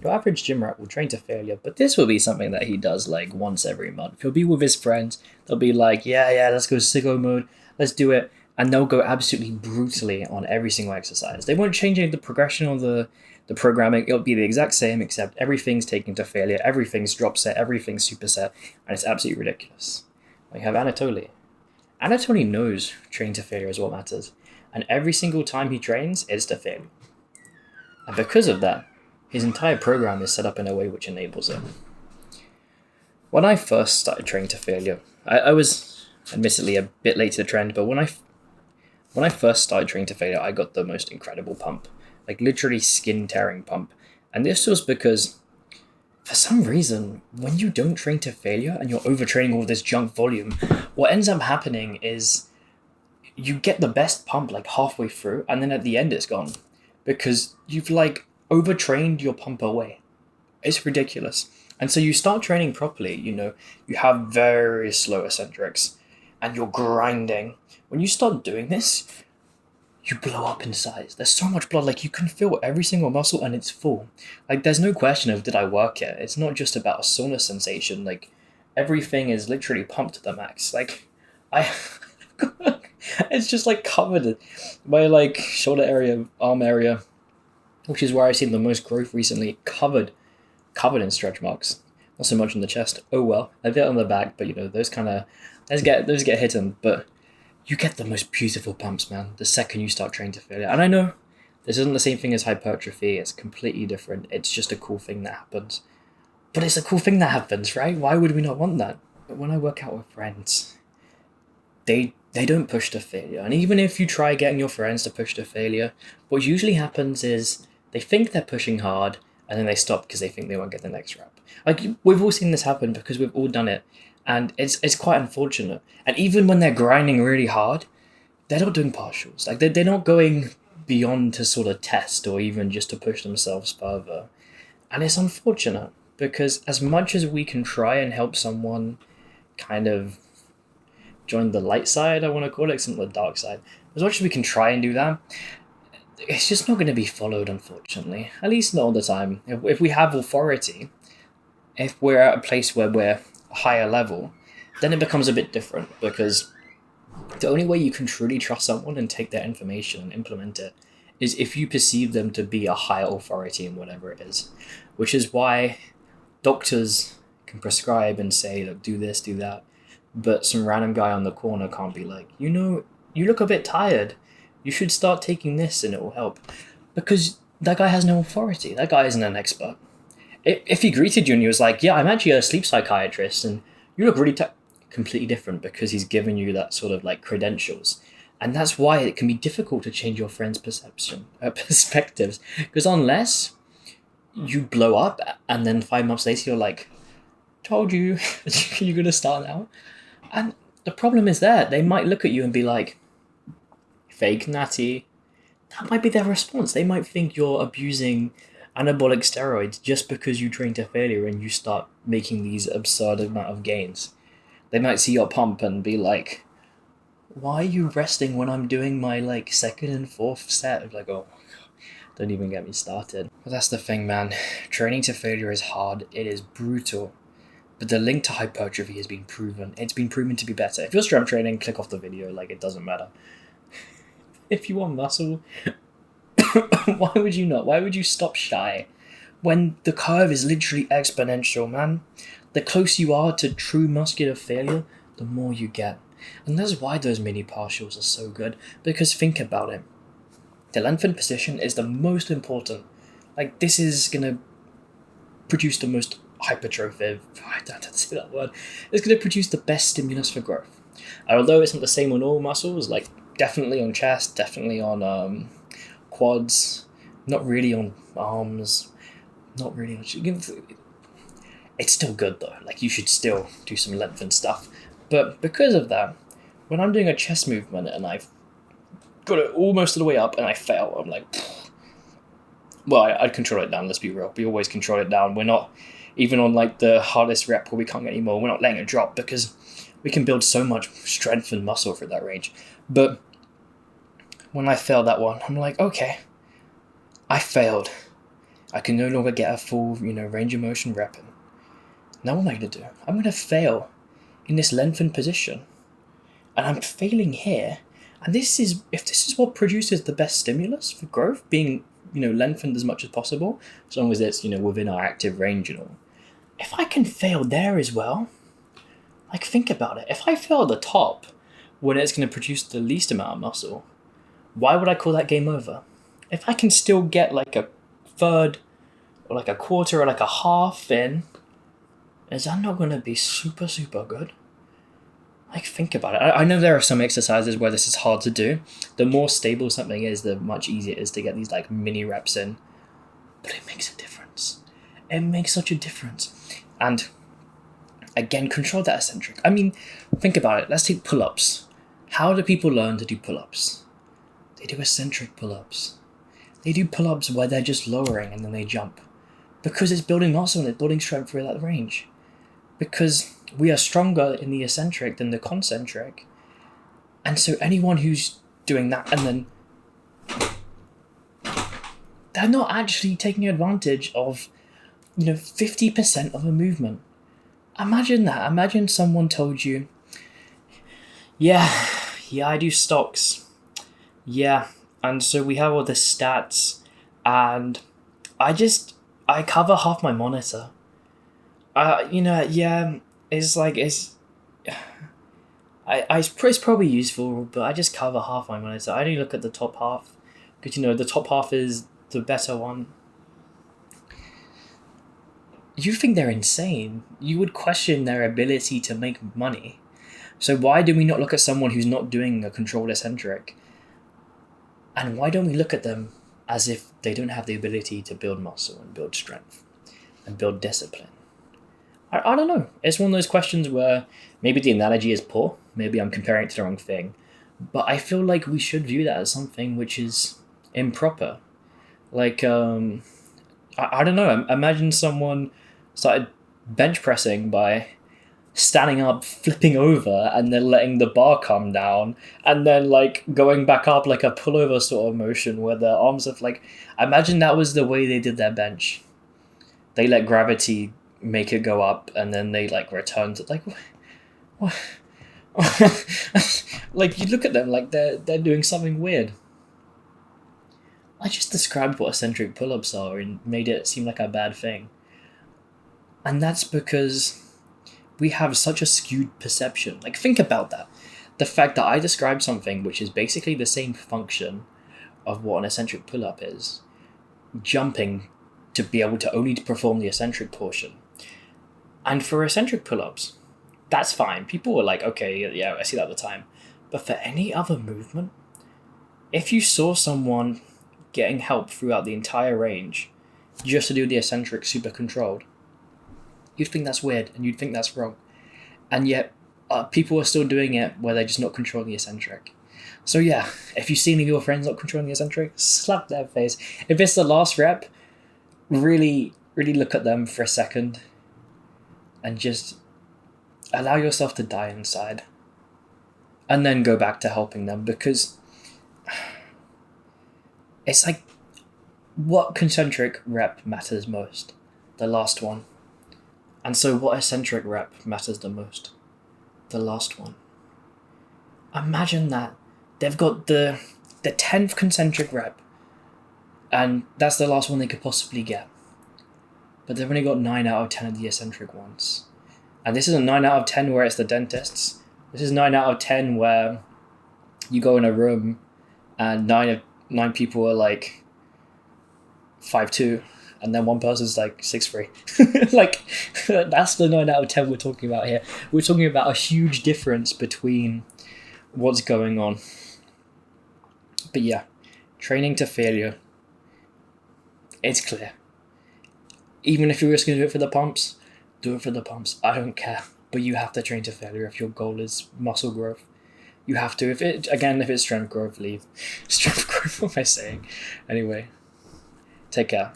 Your average gym rat will train to failure, but this will be something that he does like once every month. He'll be with his friends. They'll be like, yeah, let's go sicko mode. Let's do it. And they'll go absolutely brutally on every single exercise. They won't change the progression or the programming. It'll be the exact same, except everything's taken to failure. Everything's drop set. Everything's superset. And it's absolutely ridiculous. We have Anatoly. Anatoly knows training to failure is what matters. And every single time he trains, it's to failure. And because of that, his entire program is set up in a way which enables it. When I first started training to failure, I was admittedly a bit late to the trend, but when I first started training to failure, I got the most incredible pump, like literally skin tearing pump. And this was because, for some reason, when you don't train to failure and you're overtraining all this junk volume, what ends up happening is you get the best pump like halfway through, and then at the end it's gone because you've like overtrained your pump away. It's ridiculous. And so you start training properly, you have very slow eccentrics and you're grinding. When you start doing this, you blow up in size. There's so much blood, like you can feel every single muscle and it's full. Like there's no question of did I work it? It's not just about a soreness sensation. Like everything is literally pumped to the max. Like it's just like covered. My like shoulder area, arm area, which is where I've seen the most growth recently, covered in stretch marks. Not so much on the chest. Oh well, a bit on the back, but those get hidden. But you get the most beautiful pumps, man, the second you start training to failure. And I know this isn't the same thing as hypertrophy. It's completely different. It's just a cool thing that happens. But it's a cool thing that happens, right? Why would we not want that? But when I work out with friends, they don't push to failure. And even if you try getting your friends to push to failure, what usually happens is they think they're pushing hard and then they stop because they think they won't get the next rep. Like we've all seen this happen because we've all done it. And it's quite unfortunate. And even when they're grinding really hard, they're not doing partials. Like they're not going beyond to sort of test or even just to push themselves further. And it's unfortunate because as much as we can try and help someone kind of join the light side, I want to call it, some of the dark side, as much as we can try and do that, it's just not going to be followed, unfortunately. At least not all the time. If we have authority, if we're at a place where we're a higher level, then it becomes a bit different because the only way you can truly trust someone and take their information and implement it is if you perceive them to be a higher authority in whatever it is. Which is why doctors can prescribe and say, look, do this, do that. But some random guy on the corner can't be like, you look a bit tired. You should start taking this and it will help. Because that guy has no authority. That guy isn't an expert. If he greeted you and he was like, yeah, I'm actually a sleep psychiatrist and you look really completely different because he's given you that sort of like credentials. And that's why it can be difficult to change your friend's perspectives. Because unless you blow up and then 5 months later you're like, told you, you're going to start now. And the problem is that they might look at you and be like, fake natty. That might be their response. They might think you're abusing anabolic steroids just because you train to failure and you start making these absurd amount of gains. They might see your pump and be like, why are you resting when I'm doing my like second and fourth set? I'm like, oh, don't even get me started. But that's the thing, man. Training to failure is hard. It is brutal. But the link to hypertrophy has been proven. It's been proven to be better. If you're strength training, click off the video. Like, it doesn't matter. If you want muscle, why would you not? Why would you stop shy when the curve is literally exponential, man? The closer you are to true muscular failure, the more you get. And that's why those mini partials are so good. Because think about it. The lengthened position is the most important. Like, this is going to produce the most hypertrophy. I don't have to say that word. It's going to produce the best stimulus for growth. And although it's not the same on all muscles, like definitely on chest, definitely on quads, not really on arms, not really on... It's still good though. Like, you should still do some lengthened stuff. But because of that, when I'm doing a chest movement and I've got it almost all the way up and I fail, I'm like, pfft. Well, I'd control it down, let's be real. We always control it down. We're not, even on like the hardest rep where we can't get any more, we're not letting it drop because we can build so much strength and muscle for that range. But when I failed that one, I'm like, okay, I failed. I can no longer get a full, range of motion rep in. Now what am I going to do? I'm going to fail in this lengthened position. And I'm failing here. And if this is what produces the best stimulus for growth, being, lengthened as much as possible, as long as it's, within our active range and all. If I can fail there as well, like, think about it. If I fail at the top, when it's going to produce the least amount of muscle, why would I call that game over? If I can still get like a third or like a quarter or like a half in, is that not going to be super, super good? Like, think about it. I know there are some exercises where this is hard to do. The more stable something is, the much easier it is to get these like mini reps in. But it makes a difference. It makes such a difference. And again, control that eccentric. I mean, think about it. Let's take pull-ups. How do people learn to do pull-ups? They do eccentric pull-ups. They do pull-ups where they're just lowering and then they jump. Because it's building muscle and it's building strength through that range. Because we are stronger in the eccentric than the concentric. And so anyone who's doing that and then they're not actually taking advantage of, 50% of a movement. Imagine that. Imagine someone told you, yeah, I do stocks. Yeah, and so we have all the stats, and I cover half my monitor. It's probably useful, but I just cover half my monitor. I only look at the top half, because the top half is the better one. You think they're insane. You would question their ability to make money. So why do we not look at someone who's not doing a controlled eccentric? And why don't we look at them as if they don't have the ability to build muscle and build strength and build discipline? I don't know. It's one of those questions where maybe the analogy is poor. Maybe I'm comparing it to the wrong thing. But I feel like we should view that as something which is improper. Like, I don't know. Imagine someone started bench pressing by standing up, flipping over, and then letting the bar come down, and then like going back up like a pullover sort of motion where their arms are like. Imagine that was the way they did their bench. They let gravity make it go up, and then they like return to like. What? Like, you look at them like they're doing something weird. I just described what eccentric pull-ups are and made it seem like a bad thing. And that's because we have such a skewed perception. Like, think about that. The fact that I described something which is basically the same function of what an eccentric pull-up is, jumping to be able to only perform the eccentric portion. And for eccentric pull-ups, that's fine. People were like, okay, yeah, I see that all the time. But for any other movement, if you saw someone getting help throughout the entire range just to do the eccentric super controlled, you'd think that's weird and you'd think that's wrong. And yet, people are still doing it where they're just not controlling the eccentric. So yeah, if you see any of your friends not controlling the eccentric, slap their face. If it's the last rep, really, really look at them for a second and just allow yourself to die inside. And then go back to helping them, because it's like, what concentric rep matters most? The last one. And so what eccentric rep matters the most? The last one. Imagine that. They've got the 10th concentric rep, and that's the last one they could possibly get. But they've only got 9 out of 10 of the eccentric ones. And this is a 9 out of 10 where it's the dentists. This is 9 out of 10 where you go in a room and 9 people are like 5'2", and then one person's like 6'3". Like, that's the 9 out of 10 we're talking about here. We're talking about a huge difference between what's going on. But yeah, training to failure. It's clear. Even if you're just going to do it for the pumps, do it for the pumps. I don't care. But you have to train to failure if your goal is muscle growth. You have to. If it's strength growth, leave. Strength growth, what am I saying? Anyway, take care.